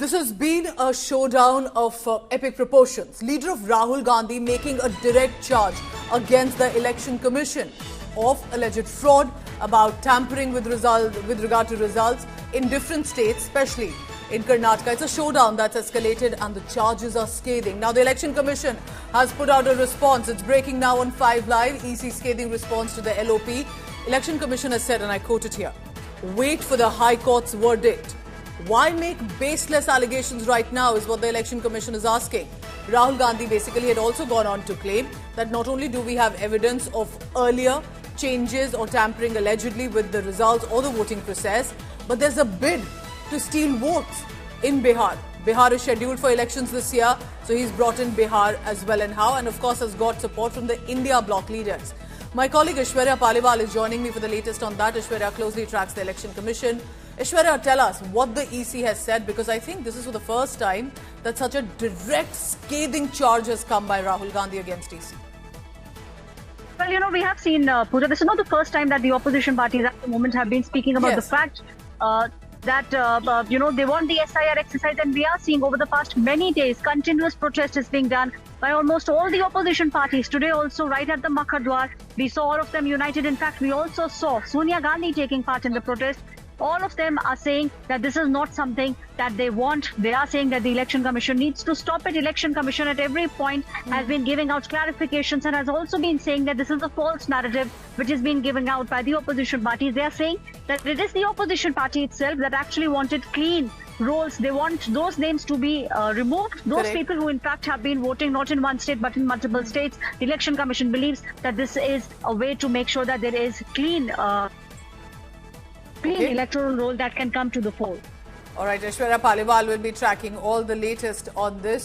This has been a showdown of epic proportions. Leader of Rahul Gandhi making a direct charge against the Election Commission of alleged fraud about tampering with regard to results in different states, especially in Karnataka. It's a showdown that's escalated and the charges are scathing. Now the Election Commission has put out a response. It's breaking now on 5 Live. EC scathing response to the LOP. Election Commission has said, and I quote it here, "Wait for the High Court's verdict." Why make baseless allegations right now is what the Election Commission is asking. Rahul Gandhi basically had also gone on to claim that not only do we have evidence of earlier changes or tampering allegedly with the results or the voting process, but there's a bid to steal votes in Bihar. Bihar is scheduled for elections this year, so he's brought in Bihar as well, and how, and of course has got support from the India bloc leaders. My colleague Aishwarya Paliwal is joining me for the latest on that. Aishwarya closely tracks the Election Commission. Aishwarya, tell us what the EC has said, because I think this is for the first time that such a direct scathing charge has come by Rahul Gandhi against EC. Well, we have seen, Pooja, this is not the first time that the opposition parties at the moment have been speaking about the fact that, they want the SIR exercise, and we are seeing over the past many days, continuous protest is being done by almost all the opposition parties. Today also, right at the Makhadwar, we saw all of them united. In fact, we also saw Sonia Gandhi taking part in the protest. All of them are saying that this is not something that they want. They are saying that the Election Commission needs to stop it. Election Commission at every point has been giving out clarifications and has also been saying that this is a false narrative which is being given out by the opposition parties. They are saying that it is the opposition party itself that actually wanted clean rolls. They want those names to be removed. Those people who in fact have been voting not in one state but in multiple states. The Election Commission believes that this is a way to make sure that there is clean electoral roll that can come to the fore. All right, Aishwarya Paliwal will be tracking all the latest on this.